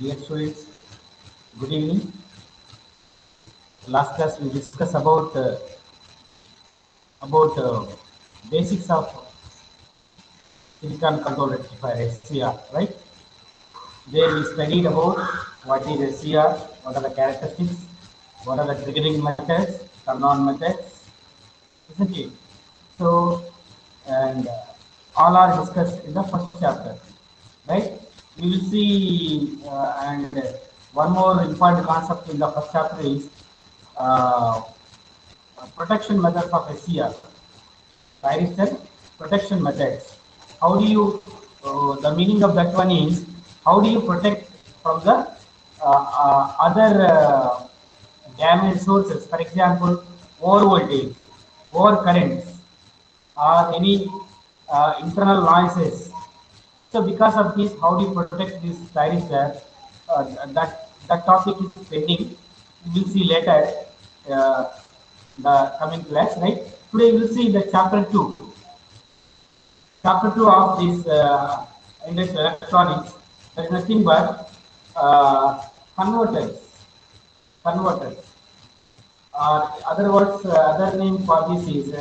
Dear students, good evening. Last class we discussed about basics of silicon control rectifier (SCR). Right? There we studied about what is SCR, what are the characteristics, what are the triggering methods, turn-on methods, isn't it? So, and all are discussed in the first chapter, right? We will see, and one more important concept in the first chapter is uh, protection methods of SCR. Thyristor protection methods. How do you, the meaning of that one is, how do you protect from the other damage sources, for example, over voltage, over currents, or any internal noises. So because of this, how do you protect this thyristor? That topic is pending. We will see later uh, the coming class, right? Today we will see the chapter 2. Chapter 2 of this industrial electronics. There is nothing but converters. Converters. Other words, other name for this is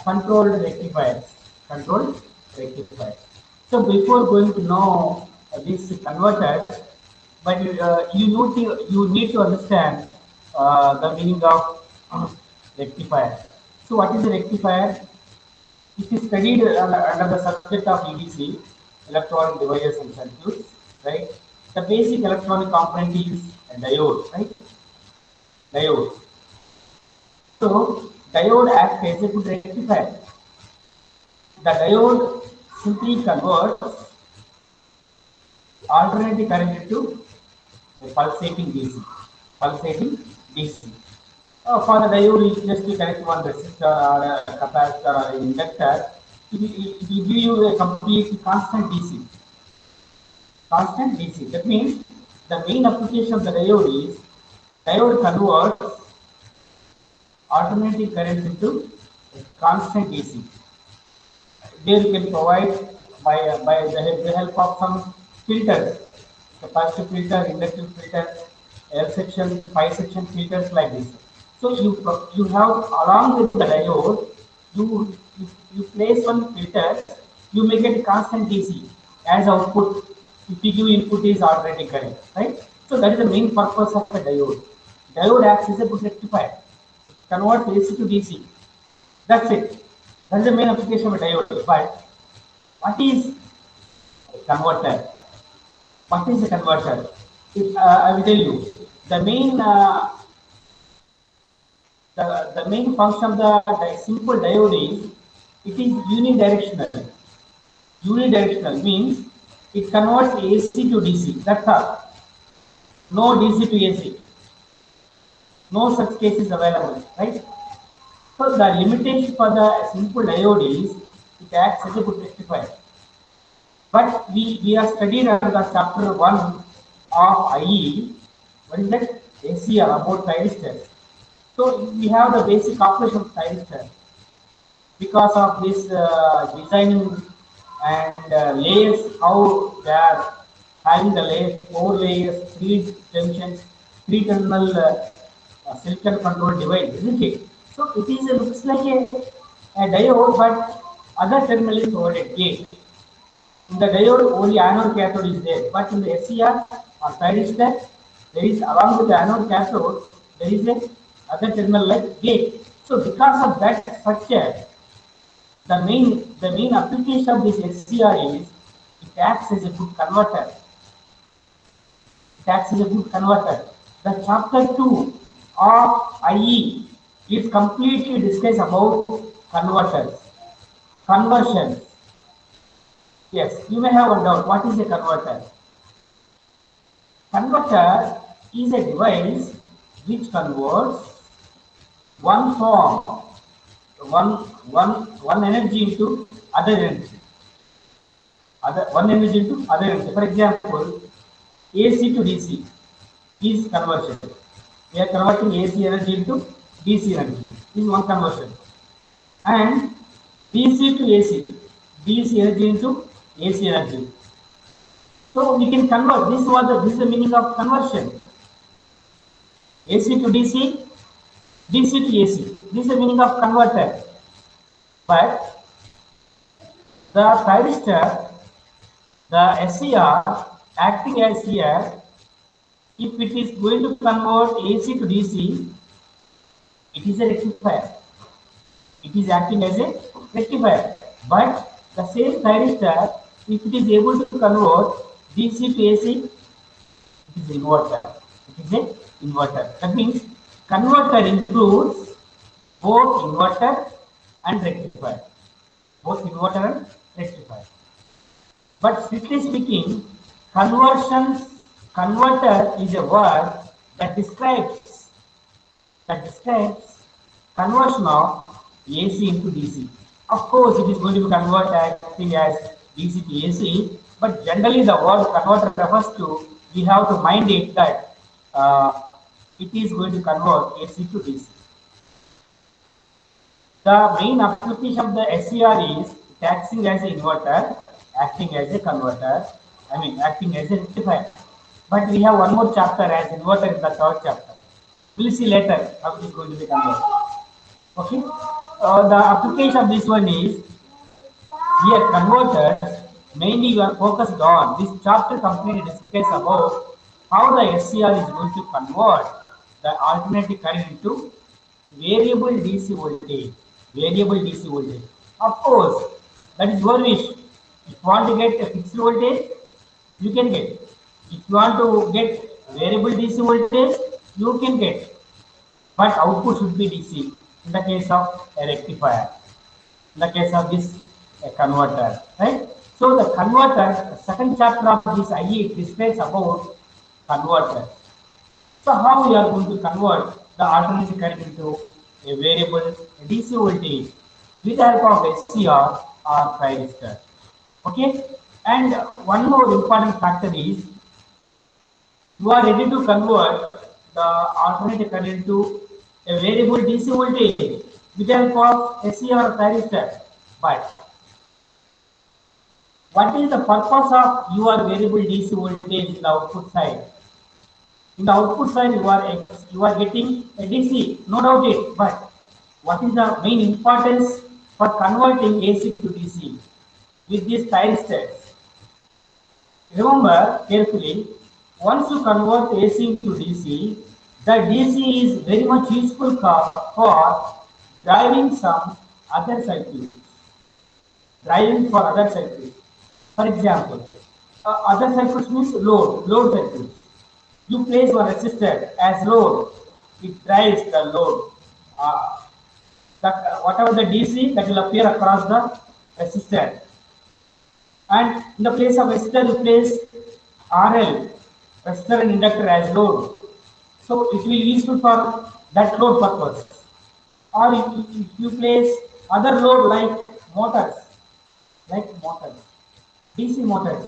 controlled rectifiers. Controlled rectifiers. So before going to know these converters, but you need to understand the meaning of rectifier. So what is a rectifier? It is studied under the subject of EDC, electronic devices and circuits, right? The basic electronic component is a diode, right? Diode. So diode acts as a good rectifier. The diode simply converts alternating current into a pulsating DC. Pulsating DC. For the diode, you just connect one resistor or a capacitor or an inductor. It will give you a completely constant DC. Constant DC. That means the main application of the diode is diode converts alternating current into a constant DC. There you can provide by the help of some filters, capacitive filter, inductive filter, L section, pi section filters like this. So you have along with the diode, you place one filter, you make it a constant DC as output. If you give input is alternating current, right? So that is the main purpose of a diode. Diode acts as a good rectifier. Converts AC to DC. That's it. That is the main application of a diode. But what is a converter? What is a converter? I will tell you. The main the main function of the simple diode is it is unidirectional. Unidirectional means it converts AC to DC. That's all. No DC to AC. No such case is available, right? So the limitation for the simple diode is it acts as a good rectifier. But we have studied under chapter 1 of IE, what is that? SCR, about thyristors. So we have the basic operation of thyristor. Because of this designing and layers, how they are having the layers, 4 layers, 3 junctions, 3 terminal silicon control device, isn't it? So it is looks like a diode, but other terminal is provided gate. In the diode, only anode cathode is there, but in the SCR or thyristor, there is along with the anode cathode, there is a other terminal like gate. So because of that structure, the main application of this SCR is it acts as a good converter. It acts as a good converter. The chapter 2 of IE is completely discussed about converters, conversions. Yes, you may have a doubt. What is a converter? Converter is a device which converts one form, one energy into other energy. One energy into other energy. For example, AC to DC is conversion. We are converting AC energy into DC energy. This is one conversion. And DC to AC, DC energy into AC energy. So we can convert. This is the meaning of conversion. AC to DC, DC to AC. This is the meaning of converter. But the thyristor, the SCR acting as here, if it is going to convert AC to DC, it is a rectifier. It is acting as a rectifier. But the same thyristor, if it is able to convert DC to AC, it is inverter. It is a inverter. That means converter includes both inverter and rectifier. Both inverter and rectifier. But strictly speaking, converter is a word that describes conversion of AC into DC. Of course, it is going to be converted acting as DC to AC, but generally the word converter refers to, we have to mind it that it is going to convert AC to DC. The main application of the SCR is acting as an inverter, acting as a converter, acting as a rectifier. But we have one more chapter as inverter in the third chapter. We'll see later how it is going to be converted. Okay. The application of this one is here converters. Mainly we are focused on this chapter completely discuss about how the SCR is going to convert the alternating current into variable DC voltage. Variable DC voltage. Of course, that is your wish. If you want to get a fixed voltage, you can get. If you want to get variable DC voltage, you can get. But output should be DC in the case of a rectifier. In the case of this converter, right? So the converter, second chapter of this IE describes about converter. So how we are going to convert the alternating current into a variable DC voltage with the help of SCR or thyristor. Okay, and one more important factor is you are ready to convert the alternating current into a variable DC voltage with the help of SCR or thyristor. But what is the purpose of your variable DC voltage in the output side? In the output side, you are getting a DC, no doubt it. But what is the main importance for converting AC to DC with these thyristors? Remember carefully, once you convert AC to DC, the DC is very much useful for driving some other circuits. Driving for other circuits. For example, other circuits means load circuits. You place one resistor as load, it drives the load. Whatever the DC that will appear across the resistor. And in the place of resistor, you place RL, resistor and inductor as load. So it will be useful for that load purpose. Or if you place other load like motors, DC motors.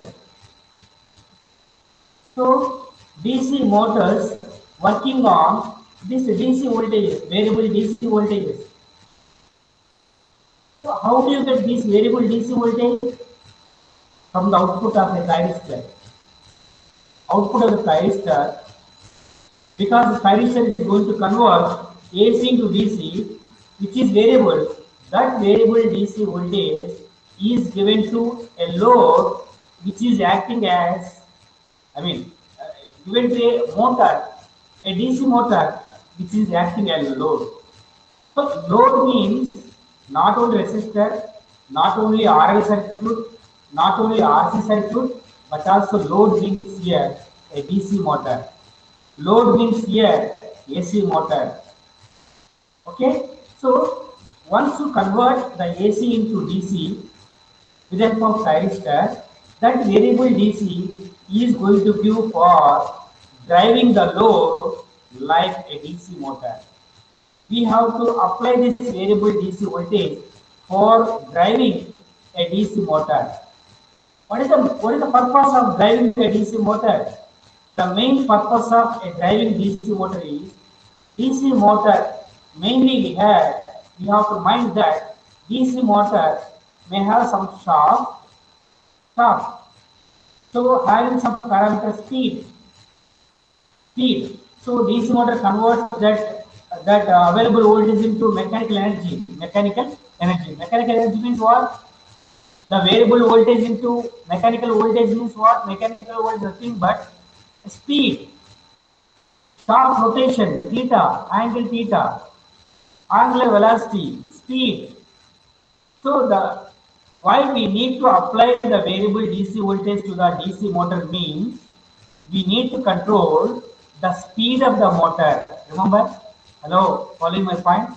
So DC motors working on this DC voltages, variable DC voltages. So how do you get this variable DC voltage? From the output of a thyristor. Output of the thyristor, because the thyristor is going to convert AC into DC, which is variable, that variable DC voltage is given to a load which is acting as, given to a motor, a DC motor which is acting as a load. So load means not only resistor, not only RL circuit, not only RC circuit, but also load means here a DC motor. Load means here AC motor. Okay, so once you convert the AC into DC with the help of thyristor, that variable DC is going to give for driving the load like a DC motor. We have to apply this variable DC voltage for driving a DC motor. What is the purpose of driving a DC motor? The main purpose of a driving DC motor is DC motor. Mainly we have to mind that DC motor may have some shaft. So So having some parameter speed. So DC motor converts that available voltage into mechanical energy. Mechanical energy means what? The variable voltage into mechanical voltage means what? Mechanical voltage nothing but speed, shaft rotation, theta, angular velocity, speed. So the why we need to apply the variable DC voltage to the DC motor means we need to control the speed of the motor. Remember? Hello, following my point?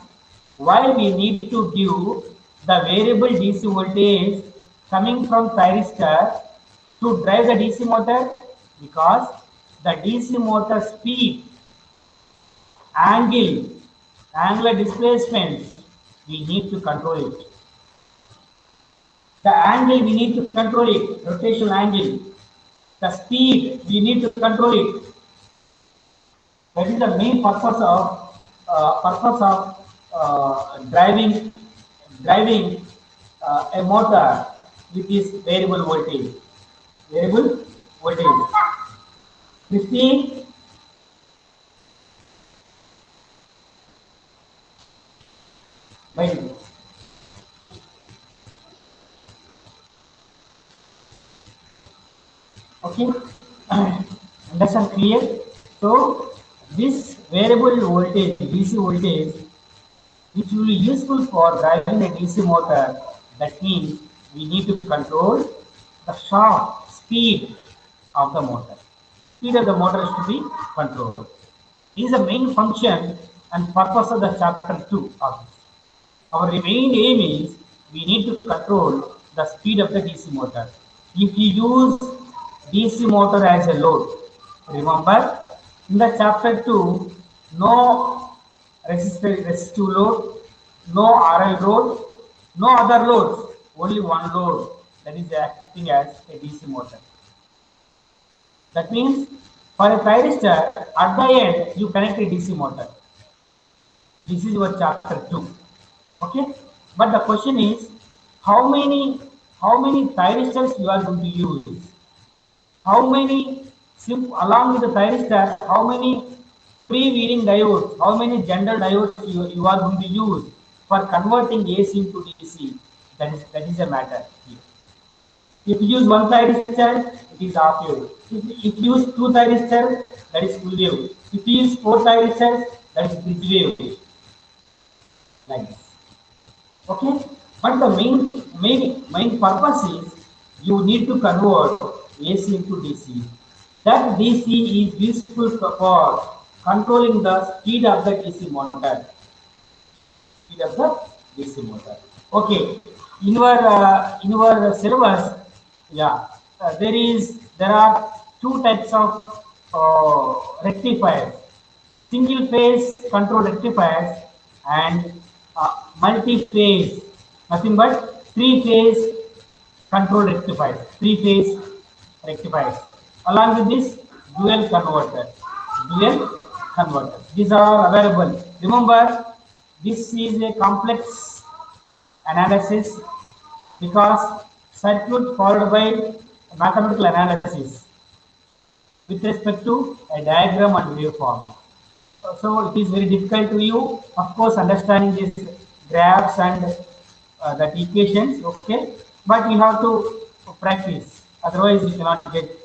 Why we need to give the variable DC voltage coming from thyristor to drive the DC motor? Because the DC motor speed, angular displacement, we need to control it. The angle we need to control it, rotational angle. The speed we need to control it. That is the main purpose of driving a motor with this variable voltage. Variable voltage. 15. By okay. Understand clear? So this variable voltage, DC voltage, which will be useful for driving a DC motor. That means we need to control the shaft speed of the motor. Speed of the motor is to be controlled. This is the main function and purpose of the chapter 2 of this. Our main aim is we need to control the speed of the DC motor. If you use DC motor as a load, remember in the chapter 2, no resistive load, no RL load, no other loads, only one load that is acting as a DC motor. That means for a thyristor, at the end you connect a DC motor. This is your chapter 2. Okay, but the question is how many thyristors you are going to use? How many along with the thyristor? How many freewheeling diodes? How many general diodes you are going to use for converting AC into DC? That is a matter here. If you use one thyristor, it is half wave. If you use two thyristors, that is full wave. If you use four thyristors, that is bridge wave. Like this. Okay, but the main purpose is you need to convert AC into DC. That DC is useful for controlling the speed of the DC motor. Speed of the DC motor. Okay, in your syllabus, yeah, there are two types of rectifiers: single phase control rectifiers and multi-phase, nothing but three-phase control rectifiers, three-phase rectifiers. Along with this, dual converter. These are available. Remember, this is a complex analysis because circuit followed by mathematical analysis with respect to a diagram and waveform. So it is very difficult to you, of course, understanding these graphs and that equations, okay, but you have to practice, otherwise you cannot get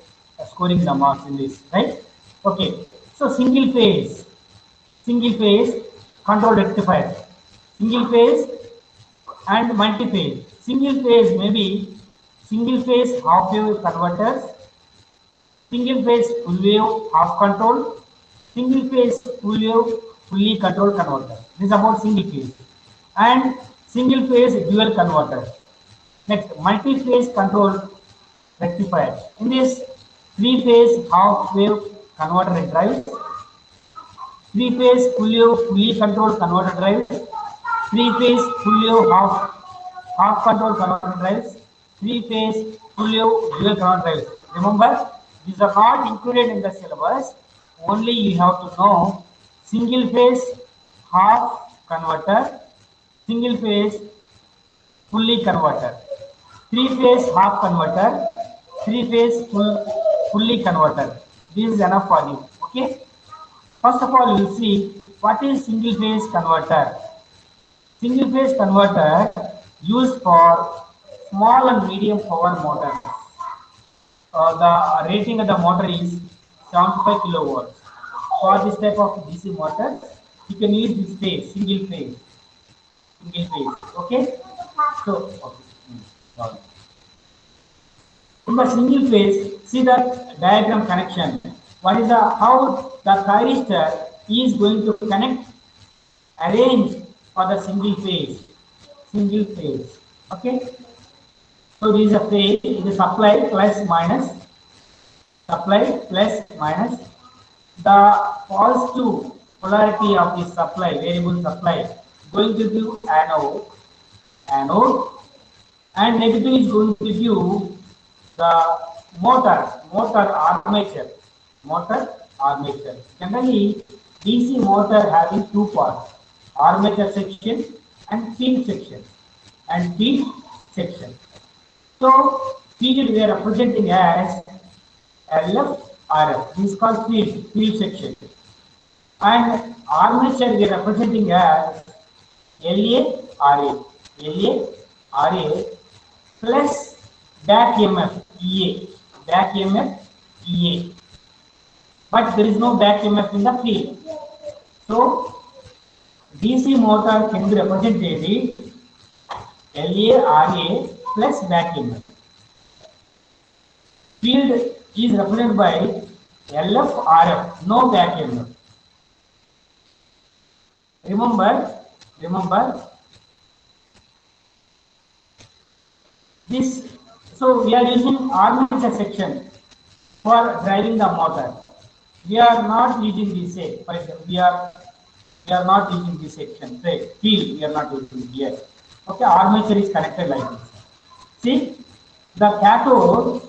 scoring the marks in this, right? Okay, so single phase control rectifier, single phase and multi-phase. Single phase maybe single phase half wave converters, single phase full wave half control, single phase full wave fully controlled converter. This is about single phase. And single phase dual converter. Next, multi-phase control rectifier. In this, three-phase half wave converter drives, three-phase full wave fully controlled converter drives, three-phase full wave half control converter drives, three-phase full wave dual converter drives. Remember, these are not included in the syllabus. Only you have to know single phase half converter, single phase fully converter, three phase half converter, three-phase fully converter. This is enough for you. Okay. First of all, you will see what is single-phase converter. Single-phase converter used for small and medium power motors. The rating of the motor is 75 kilowatts. For this type of DC motor, you can use this phase, single phase. Okay. So, okay. Sorry. In the single phase, see the diagram connection. What is the how the thyristor is going to connect, arrange for the single phase. Single phase. Okay. So this is a phase, it is supply plus minus, supply plus minus. The positive polarity of the supply, variable supply, going to give anode, and negative is going to give the motor armature. Generally, DC motor having two parts, armature section and field section. So field we are representing as LF, RF. This is called field section. And armature we are representing as LA, RA plus back EMF, EA. But there is no back EMF in the field. So DC motor can be represented LA, RA plus back EMF. Field is represented by LF, RF, no back EMF. Remember this. So we are using armature section for driving the motor. We are not using this say. For example, we are not using this section. Say field, we are not using here. Okay, armature is connected like this. See, the cathode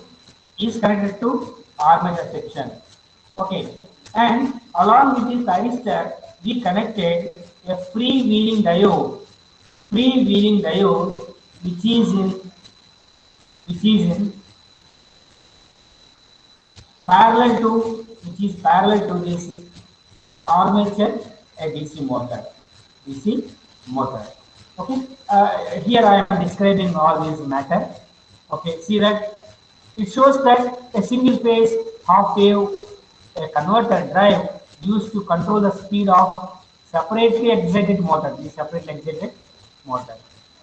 is connected to armature section. Okay, and along with this thyristor, we connected a freewheeling diode, which is in parallel to this armature, a DC motor. Okay, here I am describing all these matter. Okay, see that it shows that a single phase half wave a converter drive used to control the speed of separately excited motor.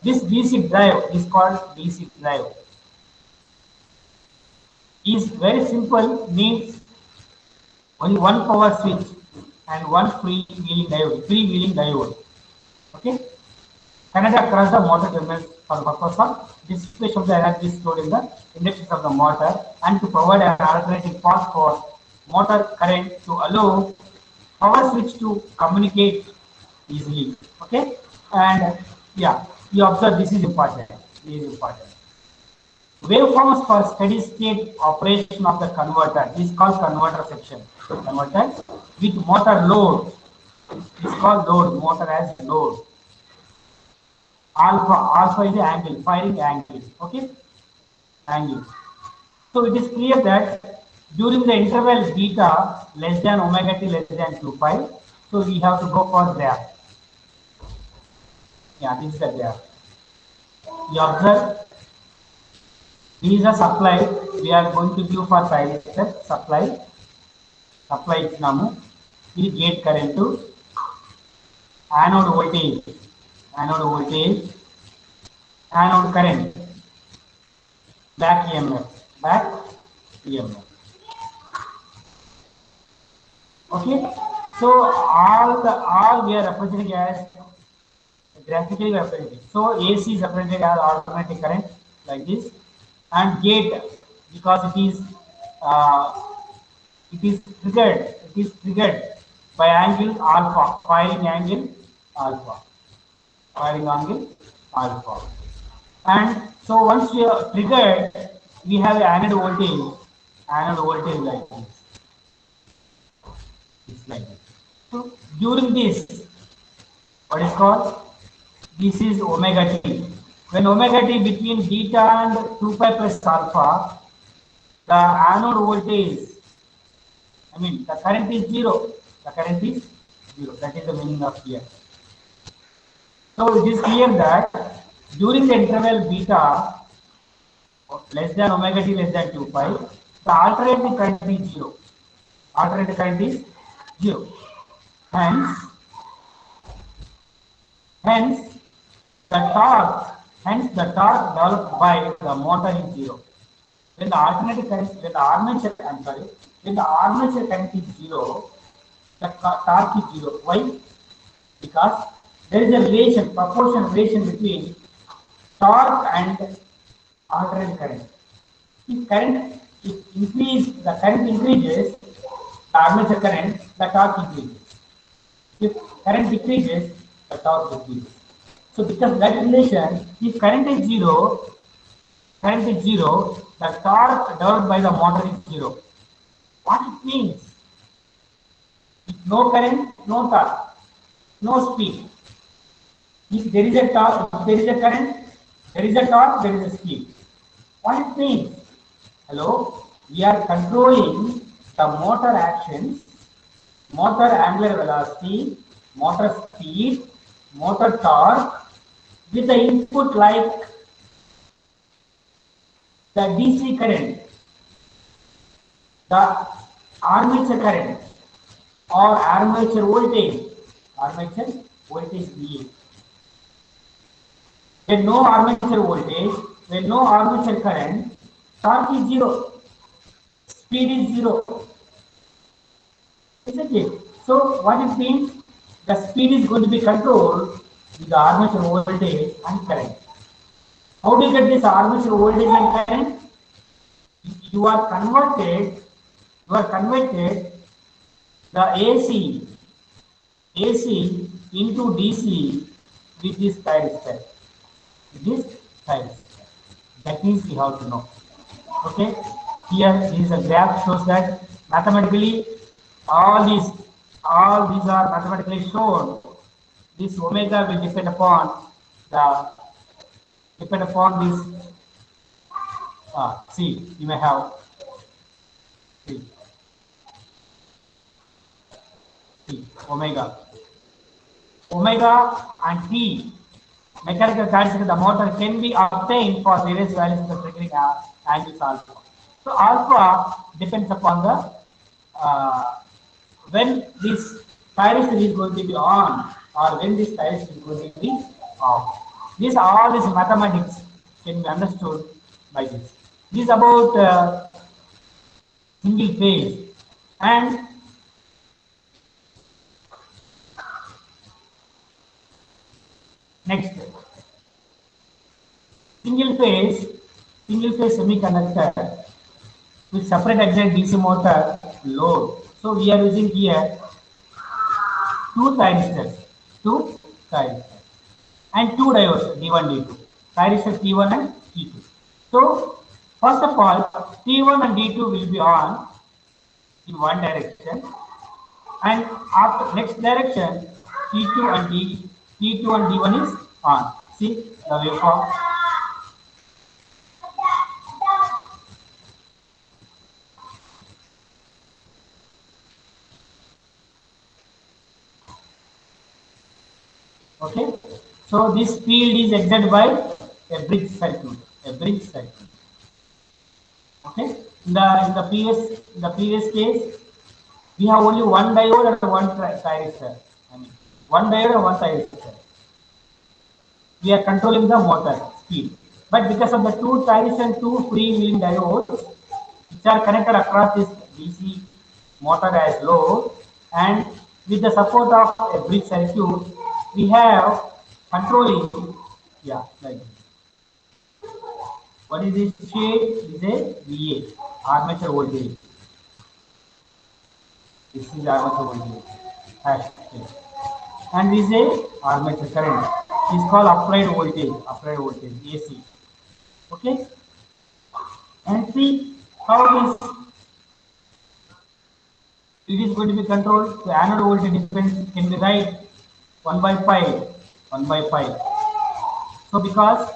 This DC drive is called DC drive. Is very simple, means only one power switch and one freewheeling diode. Okay, connected across the motor terminals for the purpose of dissipation of the energy stored in the inductance of the motor and to provide an alternating path for motor current to allow power switch to communicate easily. Okay, and yeah, you observe this is important. Waveforms for steady state operation of the converter is called converter section. Converter with motor load is called load. Motor as load. Alpha is the angle, firing angle. Okay, angle. So it is clear that during the interval beta less than omega t less than 2 pi, so we have to go for graph. Yeah, this is the graph. You observe. This is a supply. We are going to give for thyristor supply. Ichinamu. This gate current to anode voltage, anode current, back EMF. Okay. So all we are representing as graphically represented. So AC is represented as alternating current like this. And gate, because it is triggered by angle alpha, firing angle alpha. And so once we are triggered, we have anode voltage like this. It's like this. So during this, what is called? This is omega t. When omega t between beta and 2 pi plus alpha, the anode voltage, I mean the current is zero. The current is zero. That is the meaning of here. So it is clear that during the interval beta less than omega t less than 2 pi, the alternating current is zero. Alternating current is zero. Hence, hence the torque, developed by the motor is zero. When the alternating current, when the armature, I'm sorry, when the armature current is zero, the torque is zero. Why? Because there is a relation, proportional relation between torque and alternating current. If current the current increases, the armature current, the torque increases. If current decreases, the torque decreases. So because that relation, if current is zero, the torque developed by the motor is zero. What it means? If no current, no torque, no speed. If there is a torque, if there is a current, there is a torque, there is a speed. What it means? Hello, we are controlling the motor actions, motor angular velocity, motor speed, motor torque with the input like the DC current, the armature current or armature voltage VA. When no armature voltage, when no armature current, torque is zero, speed is zero. Isn't it? So what it means? The speed is going to be controlled with the armature voltage and current. How do you get this armature voltage and current? You are converted the AC into DC with this thyristor. That means we have to know. Okay. Here is a graph shows that mathematically all these are mathematically shown. This omega will depend upon this. See, you may have omega and T mechanical characteristic of the motor can be obtained for various values of the triggering angles alpha. So alpha depends upon the when this thyristor is going to be on or when this thyristor is going to be off. All this mathematics can be understood by this. This is about single phase and next single phase semiconductor with separate excited DC motor load. So we are using here two thyristors and two diodes D1 D2, thyristor T1 and T2. So first of all, T1 and D2 will be on in one direction, and after next direction T2 and D1 is on. See the waveform. Okay, so this field is exerted by a bridge circuit. Okay, in the previous case, we have only one diode and one thyristor. One diode and one thyristor. We are controlling the motor speed, but because of the two thyristors and two freewheeling diodes, which are connected across this DC motor as load, and with the support of a bridge circuit, we have controlling, like this. What is this shade? This is a VA, armature voltage. This is armature voltage, and this is a armature current. It is called applied voltage, AC. Okay, and see how this it is going to be controlled. The anode voltage difference can be right 1 by pi. So because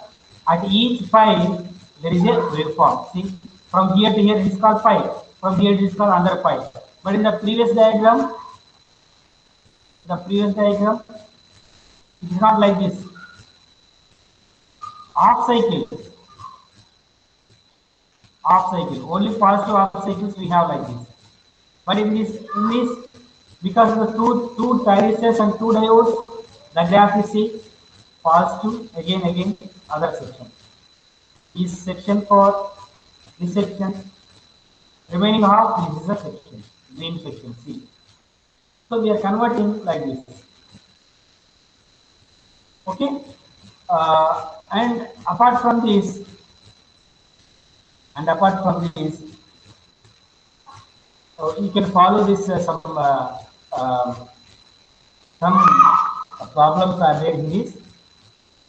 at each pi there is a waveform. See, From here to here, it is called pi. From here, it is called under pi. But in the previous diagram, it is not like this. Half cycle. Only positive half cycles we have like this. But in this, because of the two thyristor and two diodes, the graph is see positive again other section. This section for this section, remaining half, this is a section, green section, C. So we are converting like this. Okay, and apart from this, you can follow this some problems are there in this.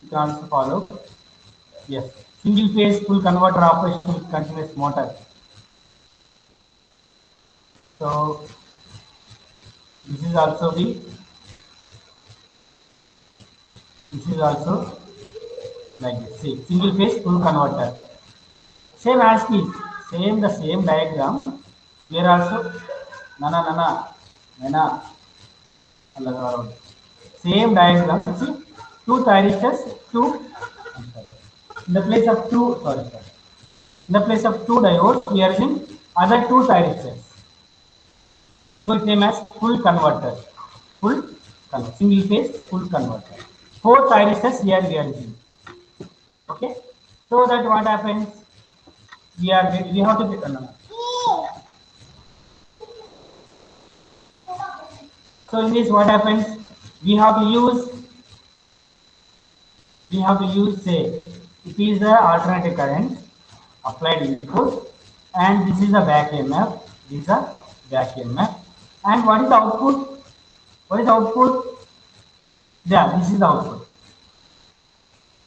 You can also follow. Yes, single phase full converter operation with continuous motor. So this is also like this. See, single phase full converter. Same as this, the same diagram. Here also, nana. Same diagram. See, two thyristors, in the place of two, in the place of two diodes, we are using other two thyristors. So it's named as full converter. Single phase full converter. Four thyristors here we are using. Okay. So that what happens? We have to get another. So in this what happens? We have to use say it is the alternating current applied input, and this is the back EMF. And what is the output? Yeah, this is the output.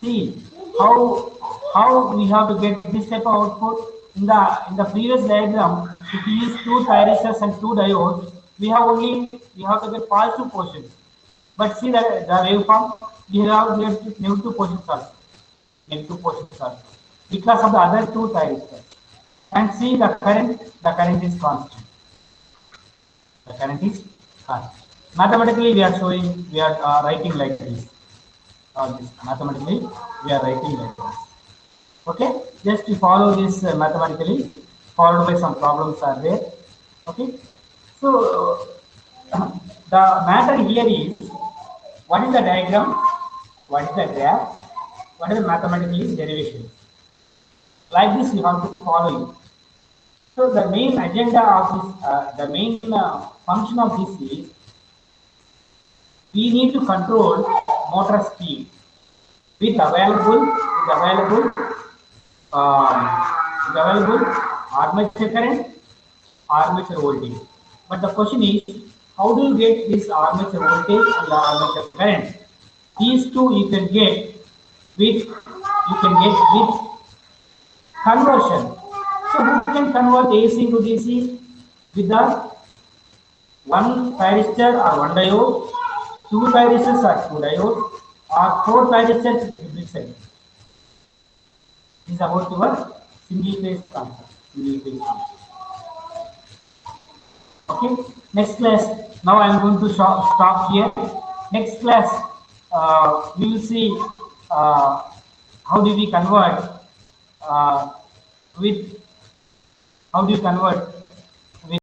See how we have to get this type of output. In the previous diagram, if we use two thyristors and two diodes, we have to get positive portions. But see that the waveform, we have negative portions also. Because of the other two thyristors. And see the current is constant. Mathematically, we are writing like this. Mathematically, we are writing like this. Okay, just to follow this mathematically, followed by some problems are there. Okay, so the matter here is what is the diagram, what is the graph, what is the mathematical derivation. Like this, you have to follow it. So the main agenda of this, the main function of this is we need to control motor speed with available armature current, armature voltage. But the question is, how do you get this armature voltage and the armature current? These two you can get with conversion. So you can convert AC to DC with the one thyristor or one diode, two thyristors or two diodes, or four thyristors every cycle. This is about your single phase concept. Okay. Next class. Now I am going to stop here. Next class, we will see how do we convert